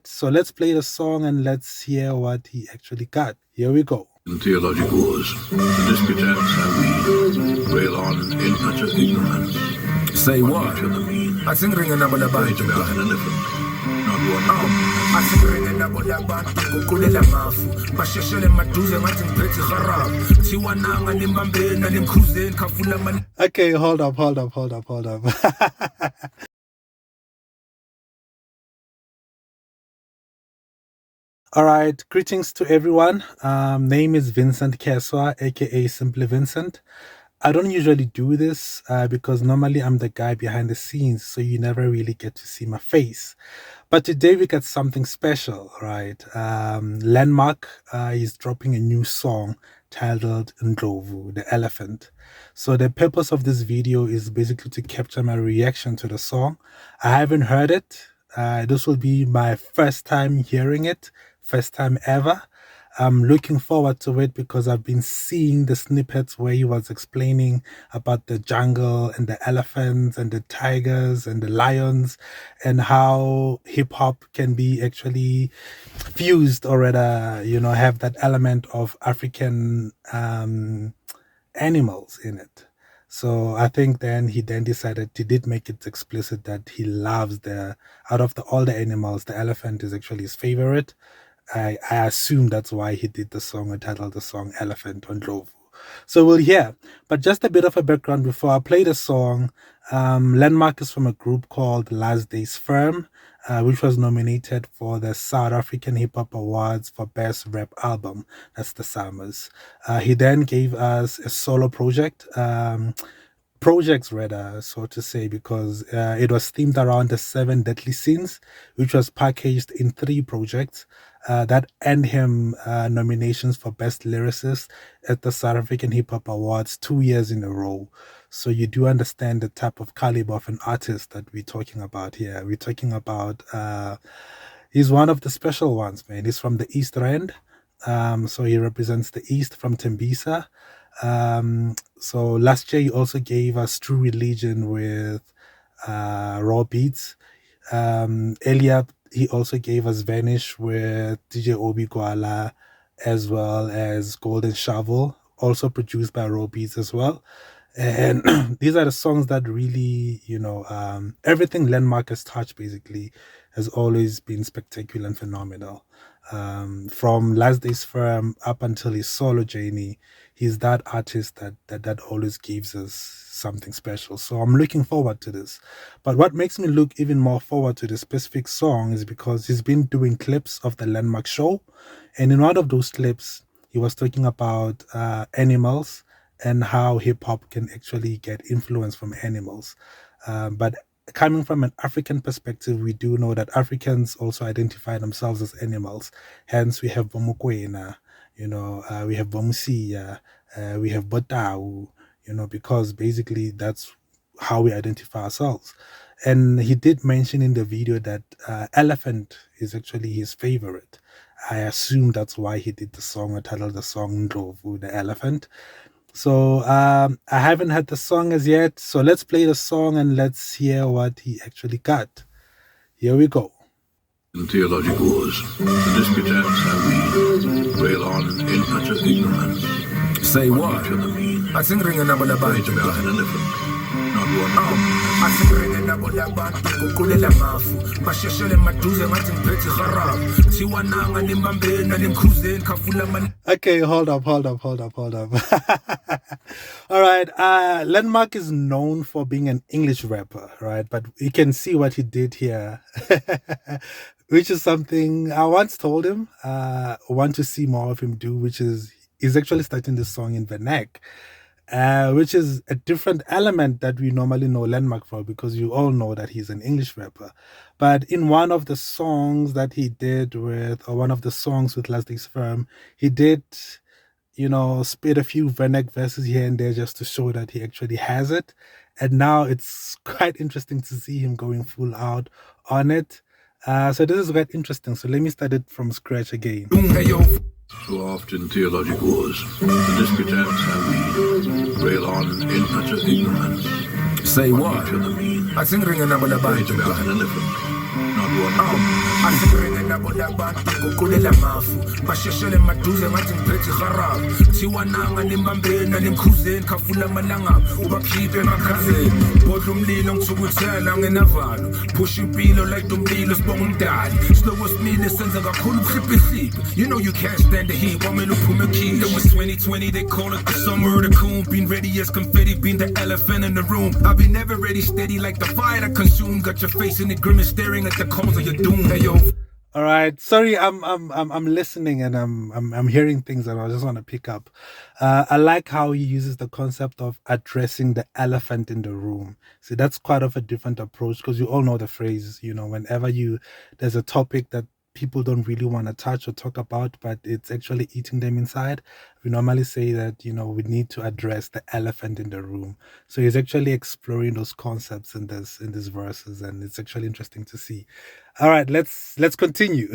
So let's play the song and let's hear what he actually got. Here we go. In theologic wars, the disputants and we rail on in utter ignorance. Say what? I think ring another band to about an elephant, not one arm. I think ring another band to Kulela Mafu. Bashashele Maduza, Martin Pretty Harab. Tiwananga Nimbambe, Nadim Kuzen, Kafula. Okay, hold up. All right, greetings to everyone. Name is Vincent Kheswa, aka Simply Vincent. I don't usually do this because normally I'm the guy behind the scenes, so you never really get to see my face. But today we got something special, right? Landmark is dropping a new song titled Ndlovu, the elephant. So the purpose of this video is basically to capture my reaction to the song. I haven't heard it. This will be my first time hearing it, first time ever. I'm looking forward to it because I've been seeing the snippets where he was explaining about the jungle and the elephants and the tigers and the lions and how hip hop can be actually fused or rather, have that element of African animals in it. So I think he decided, he did make it explicit that he loves out of all the animals, the elephant is actually his favorite. I assume that's why he did the song or titled the song Elephant on Ndlovu. So we'll hear. But just a bit of a background before I play the song. Landmark is from a group called Last Days Firm, which was nominated for the South African Hip Hop Awards for Best Rap Album. That's the SAMAs. He then gave us a solo projects rather, so to say, because it was themed around the 7 deadly sins, which was packaged in 3 projects that earned him nominations for Best Lyricist at the South African Hip Hop Awards 2 years in a row. So you do understand the type of caliber of an artist that we're talking about here. We're talking about, he's one of the special ones, man. He's from the East Rand. So he represents the East from Tembisa. So last year he also gave us True Religion with Raw Beats. Earlier he also gave us Vanish with DJ Obi Gwala, as well as Golden Shovel, also produced by Raw Beats as well. And these are the songs that really, everything Landmark has touched basically has always been spectacular and phenomenal. From Last Days Firm up until his solo journey, he's that artist that always gives us something special. So I'm looking forward to this. But what makes me look even more forward to this specific song is because he's been doing clips of the Landmark show. And in one of those clips, he was talking about animals and how hip-hop can actually get influence from animals. But coming from an African perspective, we do know that Africans also identify themselves as animals. Hence, we have Bomokwena, we have Bomusia, we have Botau, because basically that's how we identify ourselves. And he did mention in the video that elephant is actually his favorite. I assume that's why he did the song or titled the song Ndlovu, the elephant. So I haven't heard the song as yet, so let's play the song and let's hear what he actually got. Here we go. In theologic wars, the disputants and we rail on in utter ignorance. Say what? I think ring another band to about an elephant, not one arm. I think ring another band to Kulela Mafu. Bashashele Maduza, Martin Pretty Harab. Tiwananga Nimbambe, Nadim Kuzen, Kafula. Okay, hold up. All right, Landmark is known for being an English rapper, right? But you can see what he did here, which is something I once told him want to see more of him do, which is he's actually starting this song in Vernac, which is a different element that we normally know Landmark for, because you all know that he's an English rapper. But in one of the songs that he did one of the songs with Last Days Firm, he did, spit a few Vernac verses here and there just to show that he actually has it. And now it's quite interesting to see him going full out on it. So this is quite interesting. So let me start it from scratch again. So often theologic wars, the disputants and we rail on in utter ignorance. Say what? I think ring another band to about an elephant, not asibringe nabo labantu guqulela mafu basheshele maduze ngathi ngiphethe iharafu thiwa nanga nimbambeni nimkhuzeni khafula amalanga ubakhiphe emakhazeni bodla umlilo ngithukuthela ngenavalo pusha impilo like umlilo sibonga umdali slow smile senza kakhulu uhliphihliphi you know you can't stand the heat wamele uphume khihle it was 2020 they call it the summer of the coon been ready as confetti been the elephant in the room I've been never ready steady like the fire that consumed got your face in the grimace staring at the cause of your doom hey yo. All right, sorry, I'm listening and I'm hearing things that I just want to pick up. I like how he uses the concept of addressing the elephant in the room. See, that's quite of a different approach because you all know the phrase. You know, whenever there's a topic that people don't really want to touch or talk about, but it's actually eating them inside. We normally say that, you know, we need to address the elephant in the room. So he's actually exploring those concepts in these verses, and it's actually interesting to see. All right, let's continue.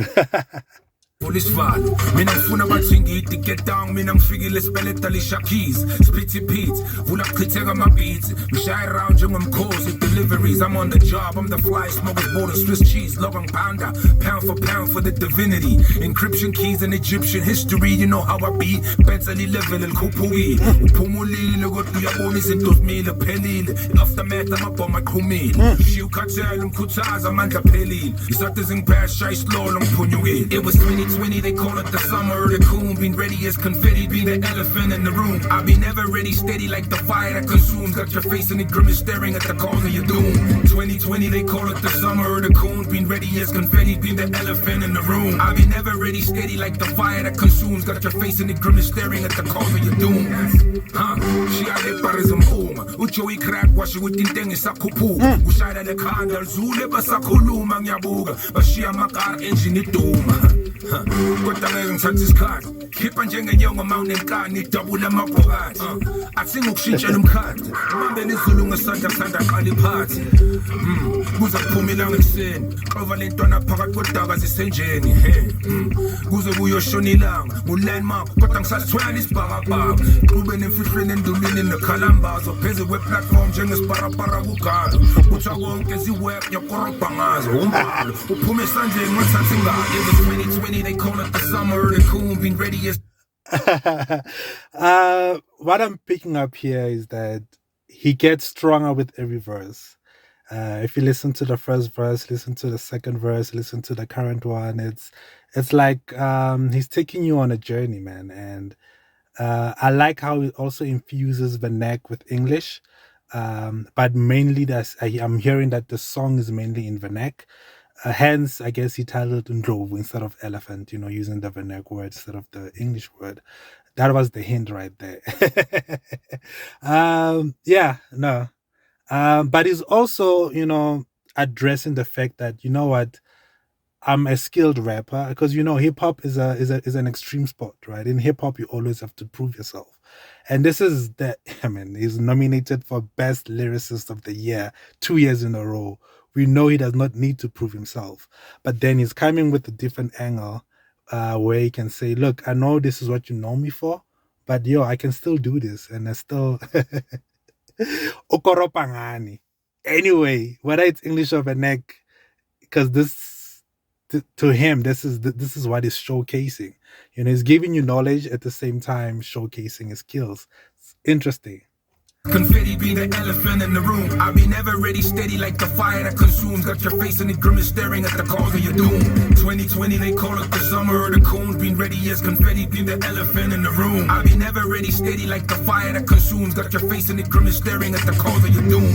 Isivalo mina ngifuna bathi ngithi get down mina ngifikile sibeleta lishakis spitty beats vula kuchitheka ama beats ngishaya around njengomkhosi deliveries I'm on the job I'm the fly smokers border Swiss cheese log panda pound for the divinity encryption keys and Egyptian history you know how I be benzeli level elkhuphuki uphumulile kodwa uyabona izinto zimile phelile aftermath amabhoma aqhumile shiu khathela umkhuthaza amandla phelile isathi zingiphasha isilolo ngiphunyukile it was 2020 they call it the summer of the coon been ready as confetti been the elephant in the room I've been never ready steady like the fire that consumes got your face in the grimace staring at the cause of your doom 2020 they call it the summer of the coon been ready as confetti been the elephant in the room I've been never ready steady like the fire that consumes got your face in the grimace staring at the cause of your doom she had a parism uJoey crack washi with intengi sakhuphuka ushaya lekhanda lizule basakhuluma ngiyabuka bashiya amakar engine iduma kodwa ngeke ngithathe isikhathi khipha njengenyongo mawunenkani idabula amabhokati athi ngokushintshela umkhathi ubambe izulu ngesandla sanda qala iphathi kuze kuphumela ngekuseni qova lentwana phakathi kodaba zisenjeni kuze kuyoshona ilanga ngulandmark kodwa ngisasithwala isibhakabhaka qhube nemfihlweni endulini nekhalambazo phezulu kweplatform njengesparapara kugalo kuthiwa konke ziweb yakorobha ngazo umbalo uphume esandleni ngathathi ingalo it was 2020 they call it the summer of the coon been ready as what I'm picking up here is that he gets stronger with every verse. If you listen to the first verse, listen to the second verse, listen to the current one, it's like he's taking you on a journey, man. And I like how it also infuses vernac with English. But mainly I'm hearing that the song is mainly in vernac. Hence, I guess he titled Ndlovu instead of elephant, you know, using the vernac word instead of the English word. That was the hint right there. But he's also, you know, addressing the fact that, you know what, I'm a skilled rapper because, you know, hip hop is an extreme sport, right? In hip hop, you always have to prove yourself. And this is he's nominated for Best Lyricist of the Year 2 years in a row. We know he does not need to prove himself. But then he's coming with a different angle where he can say, look, I know this is what you know me for, but I can still do this. And I still... Okoropangani. Anyway, whether it's English or vernac, because to him, this is what he's showcasing. You know, he's giving you knowledge at the same time showcasing his skills. It's interesting. Confetti be the elephant in the room. I be never ready steady like the fire that consumes. Got your face in the grimace staring at the cause of your doom. 2020 they call it the summer of the coon. Been ready as confetti be the elephant in the room. I be never ready steady like the fire that consumes. Got your face in the grimace staring at the cause of your doom.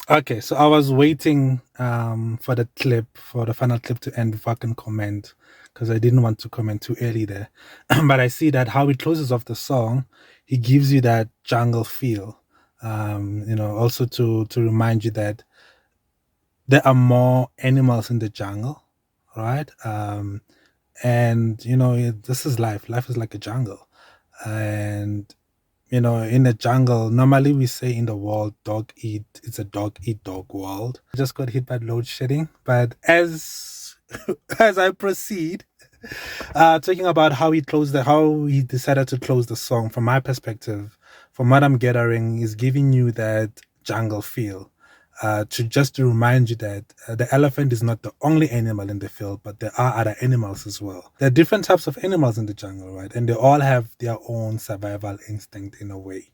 Okay, so I was waiting for the final clip to end before I can comment because I didn't want to comment too early there. But I see that how he closes off the song, he gives you that jungle feel. Also to remind you that there are more animals in the jungle, right? And this is life. Life is like a jungle, and in the jungle, normally we say in the world, it's a dog eat dog world. I just got hit by load shedding. But as as I proceed, talking about how he decided to close the song, from my perspective, from what I'm gathering, is giving you that jungle feel. To remind you that the elephant is not the only animal in the field, but there are other animals as well. There are different types of animals in the jungle, right? And they all have their own survival instinct in a way.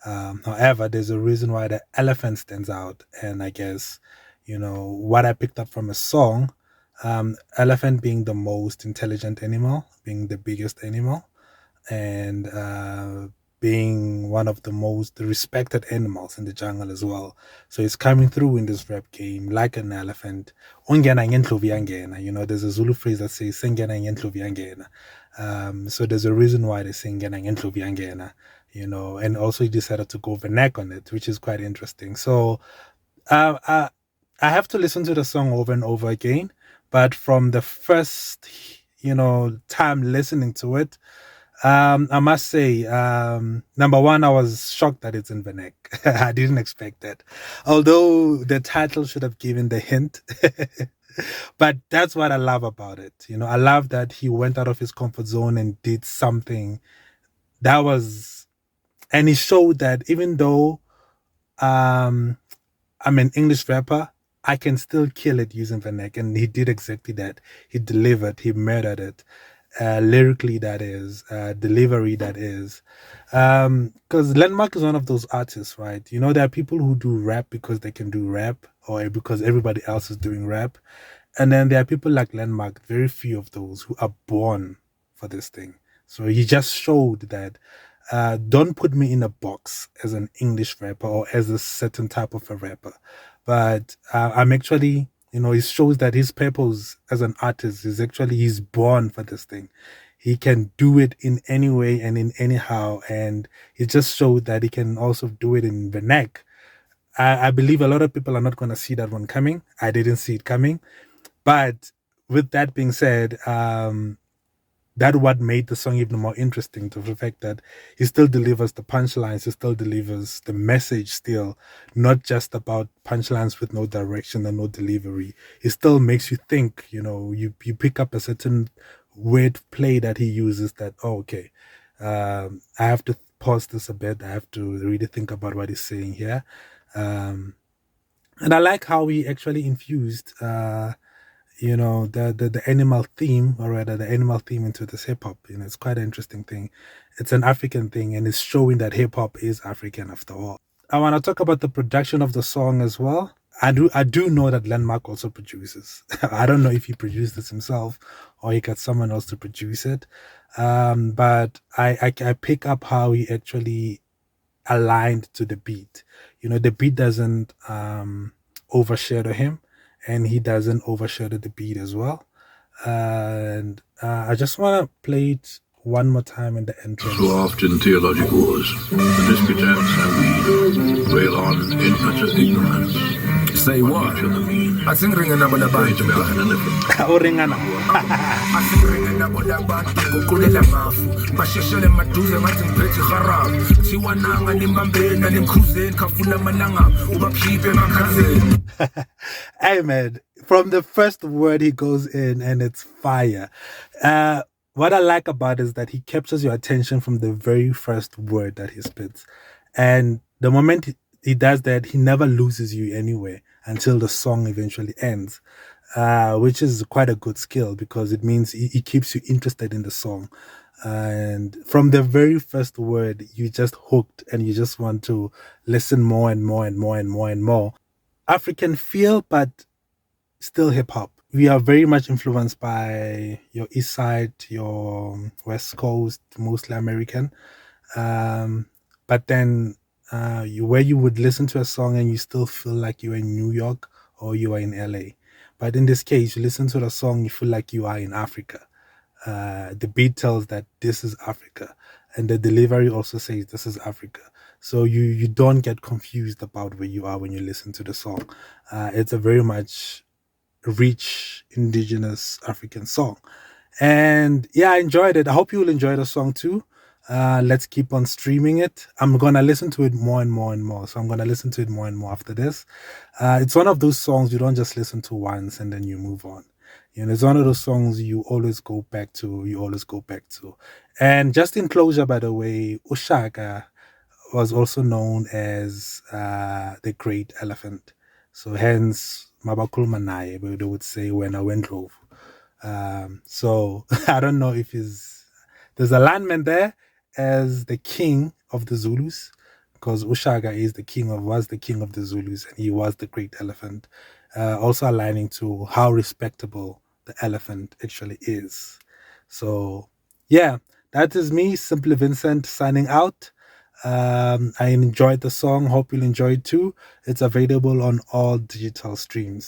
However, there's a reason why the elephant stands out. And I guess, what I picked up from a song, elephant being the most intelligent animal, being the biggest animal, and being one of the most respected animals in the jungle as well. So it's coming through in this rap game like an elephant. Ungena ngendlovu yangena. There's a Zulu phrase that says sengena ngendlovu yangena. So there's a reason why they say ngena ngendlovu yangena. And also he decided to go vernac on it, which is quite interesting. So uh, uh, I have to listen to the song over and over again, but from the first, time listening to it, I must say, number one, I was shocked that it's in vernac. I didn't expect that, although the title should have given the hint. But that's what I love about it. I love that he went out of his comfort zone and did something that was, and he showed that even though um, I'm an English rapper, I can still kill it using vernac. And he did exactly that. He delivered, he murdered it. Lyrically, that is, delivery, that is. Because Landmark is one of those artists, right? There are people who do rap because they can do rap or because everybody else is doing rap. And then there are people like Landmark, very few of those, who are born for this thing. So he just showed that don't put me in a box as an English rapper or as a certain type of a rapper. But I'm actually, it shows that his purpose as an artist is actually he's born for this thing. He can do it in any way and in anyhow. And he just showed that he can also do it in vernac. I believe a lot of people are not going to see that one coming. I didn't see it coming. But with that being said, that what made the song even more interesting, to the fact that he still delivers the punchlines, he still delivers the message still, not just about punchlines with no direction and no delivery. It still makes you think, you pick up a certain word play that he uses that, oh, okay, I have to pause this a bit. I have to really think about what he's saying here. And I like how he actually infused the animal theme, or rather the animal theme, into this hip hop. It's quite an interesting thing. It's an African thing, and it's showing that hip hop is African after all. I want to talk about the production of the song as well. I do know that Landmark also produces. I don't know if he produced this himself or he got someone else to produce it. But I pick up how he actually aligned to the beat. The beat doesn't overshadow him, and he doesn't overshadow the beat as well. And I just want to play it one more time in the entrance. So often theological wars, the disputants and we rail on in utter ignorance. Say what? I think ring a number of Trying to be like an elephant. Orengana. I think ring a number of kukulela mafu basheshele maduze ngathi ngiphethe kharab thiwa nanga nimbambena nimkhuzeni khafuna malanga ubakhiphe emakhazeni. Hey man, from the first word he goes in and it's fire. What I like about it is that he captures your attention from the very first word that he spits. And the moment he does that, he never loses you anywhere until the song eventually ends, which is quite a good skill because it means he keeps you interested in the song. And from the very first word, you just hooked and you just want to listen more and more and more and more and more. African feel, but still hip hop. We are very much influenced by your East Side, your West Coast, mostly American. But then where you would listen to a song and you still feel like you're in New York or you are in LA. But in this case, you listen to the song, you feel like you are in Africa. The beat tells that this is Africa, and the delivery also says this is Africa. So you don't get confused about where you are when you listen to the song. It's a very much rich indigenous African song. And yeah, I enjoyed it. I hope you will enjoy the song too. Let's keep on streaming it. I'm gonna listen to it more and more and more. So I'm gonna listen to it more and more after this. It's one of those songs you don't just listen to once and then you move on. You know, it's one of those songs you always go back to. You always go back to. And just in closure, by the way, Ushaka was also known as the Great Elephant. So hence Mabakul Manaye, they would say when I went Ndlovu. So I don't know if there's alignment there as the king of the Zulus, because Ushaga was the king of the Zulus and he was the great elephant. Also aligning to how respectable the elephant actually is. So yeah, that is me, Simply Vincent, signing out. I enjoyed the song. Hope you'll enjoy it too. It's available on all digital streams.